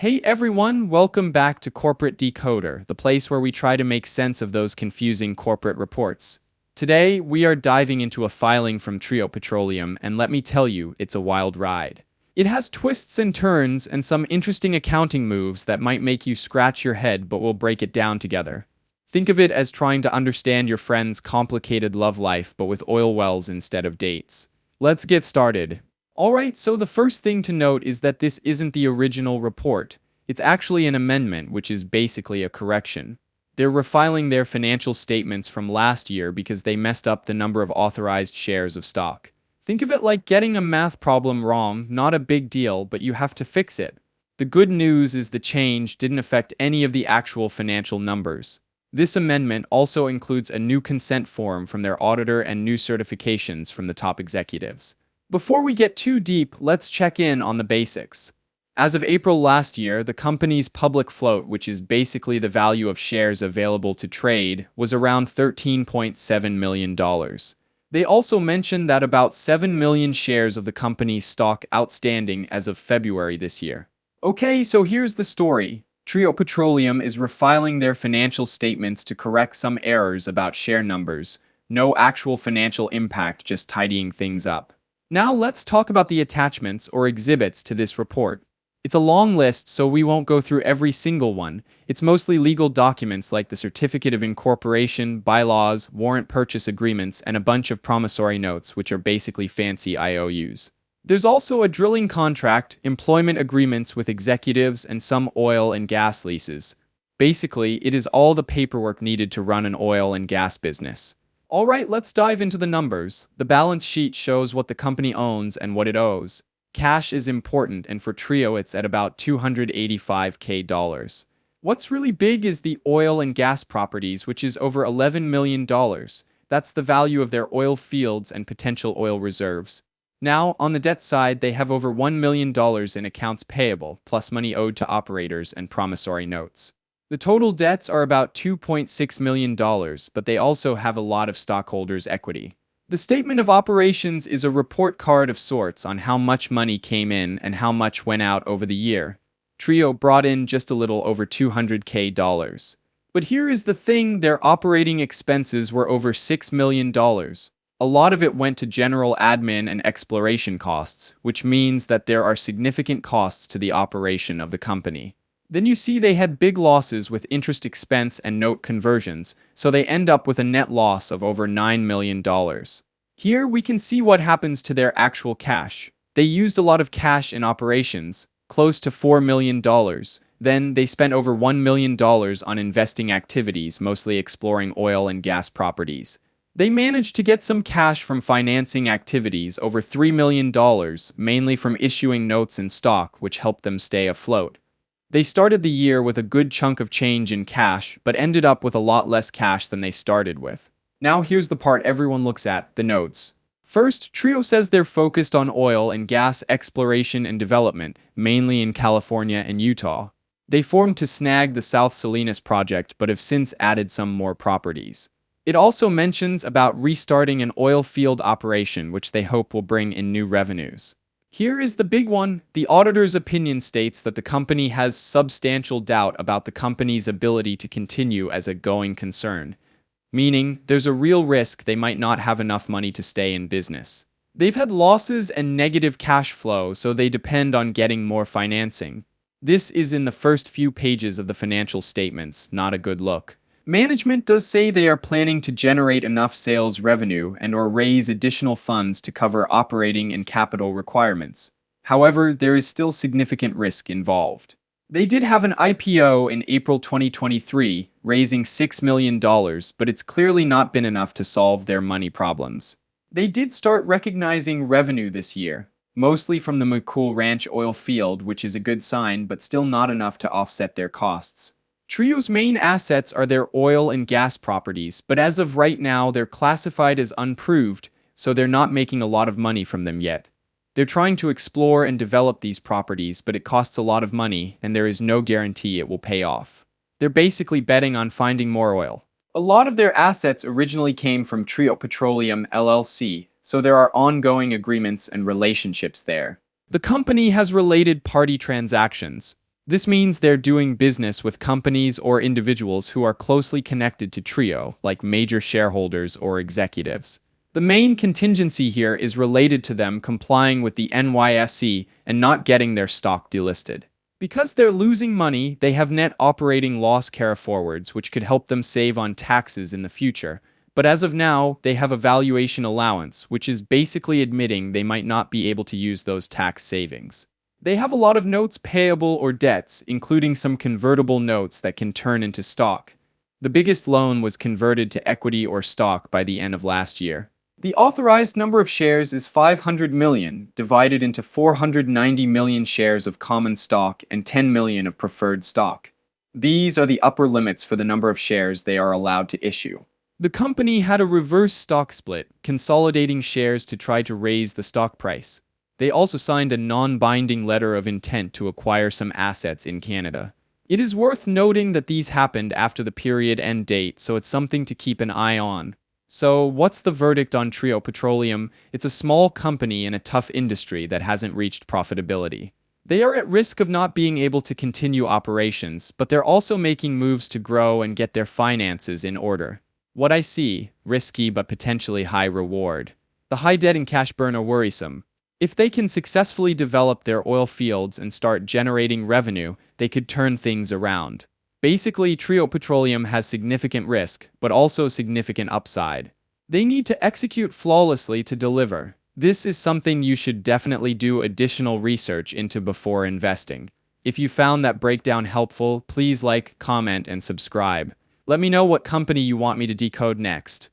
Hey everyone, welcome back to Corporate Decoder, the place where we try to make sense of those confusing corporate reports. Today, we are diving into a filing from Trio Petroleum, and let me tell you, it's a wild ride. It has twists and turns and some interesting accounting moves that might make you scratch your head, but we'll break it down together. Think of it as trying to understand your friend's complicated love life, but with oil wells instead of dates. Let's get started. Alright, so the first thing to note is that this isn't the original report. It's actually an amendment, which is basically a correction. They're refiling their financial statements from last year because they messed up the number of authorized shares of stock. Think of it like getting a math problem wrong, not a big deal, but you have to fix it. The good news is the change didn't affect any of the actual financial numbers. This amendment also includes a new consent form from their auditor and new certifications from the top executives. Before we get too deep, let's check in on the basics. As of April last year, the company's public float, which is basically the value of shares available to trade, was around $13.7 million. They also mentioned that about 7 million shares of the company's stock outstanding as of February this year. Okay, so here's the story. Trio Petroleum is refiling their financial statements to correct some errors about share numbers. No actual financial impact, just tidying things up. Now let's talk about the attachments or exhibits to this report. It's a long list, so we won't go through every single one. It's mostly legal documents like the Certificate of Incorporation, bylaws, warrant purchase agreements, and a bunch of promissory notes, which are basically fancy IOUs. There's also a drilling contract, employment agreements with executives, and some oil and gas leases. Basically, it is all the paperwork needed to run an oil and gas business. Alright, let's dive into the numbers. The balance sheet shows what the company owns and what it owes. Cash is important, and for Trio it's at about $285K. What's really big is the oil and gas properties, which is over $11 million. That's the value of their oil fields and potential oil reserves. Now, on the debt side, they have over $1 million in accounts payable, plus money owed to operators and promissory notes. The total debts are about $2.6 million, but they also have a lot of stockholders' equity. The statement of operations is a report card of sorts on how much money came in and how much went out over the year. Trio brought in just a little over $200K. But here is the thing, their operating expenses were over $6 million. A lot of it went to general admin and exploration costs, which means that there are significant costs to the operation of the company. Then you see they had big losses with interest expense and note conversions, so they end up with a net loss of over $9 million. Here we can see what happens to their actual cash. They used a lot of cash in operations, close to $4 million. Then they spent over $1 million on investing activities, mostly exploring oil and gas properties. They managed to get some cash from financing activities, over $3 million, mainly from issuing notes and stock, which helped them stay afloat. They started the year with a good chunk of change in cash, but ended up with a lot less cash than they started with. Now here's the part everyone looks at, the notes. First, Trio says they're focused on oil and gas exploration and development, mainly in California and Utah. They formed to snag the South Salinas project, but have since added some more properties. It also mentions about restarting an oil field operation, which they hope will bring in new revenues. Here is the big one. The auditor's opinion states that the company has substantial doubt about the company's ability to continue as a going concern, meaning there's a real risk they might not have enough money to stay in business. They've had losses and negative cash flow, so they depend on getting more financing. This is in the first few pages of the financial statements, not a good look. Management does say they are planning to generate enough sales revenue and/or raise additional funds to cover operating and capital requirements. However, there is still significant risk involved. They did have an IPO in April 2023, raising $6 million, but it's clearly not been enough to solve their money problems. They did start recognizing revenue this year, mostly from the McCool Ranch oil field, which is a good sign, but still not enough to offset their costs. Trio's main assets are their oil and gas properties, but as of right now, they're classified as unproved, so they're not making a lot of money from them yet. They're trying to explore and develop these properties, but it costs a lot of money, and there is no guarantee it will pay off. They're basically betting on finding more oil. A lot of their assets originally came from Trio Petroleum LLC, so there are ongoing agreements and relationships there. The company has related party transactions. This means they're doing business with companies or individuals who are closely connected to Trio, like major shareholders or executives. The main contingency here is related to them complying with the NYSE and not getting their stock delisted. Because they're losing money, they have net operating loss carryforwards, which could help them save on taxes in the future. But as of now, they have a valuation allowance, which is basically admitting they might not be able to use those tax savings. They have a lot of notes payable or debts, including some convertible notes that can turn into stock. The biggest loan was converted to equity or stock by the end of last year. The authorized number of shares is 500 million, divided into 490 million shares of common stock and 10 million of preferred stock. These are the upper limits for the number of shares they are allowed to issue. The company had a reverse stock split, consolidating shares to try to raise the stock price. They also signed a non-binding letter of intent to acquire some assets in Canada. It is worth noting that these happened after the period end date, so it's something to keep an eye on. So, what's the verdict on Trio Petroleum? It's a small company in a tough industry that hasn't reached profitability. They are at risk of not being able to continue operations, but they're also making moves to grow and get their finances in order. What I see, risky but potentially high reward. The high debt and cash burn are worrisome. If they can successfully develop their oil fields and start generating revenue, they could turn things around. Basically, Trio Petroleum has significant risk, but also significant upside. They need to execute flawlessly to deliver. This is something you should definitely do additional research into before investing. If you found that breakdown helpful, please like, comment, and subscribe. Let me know what company you want me to decode next.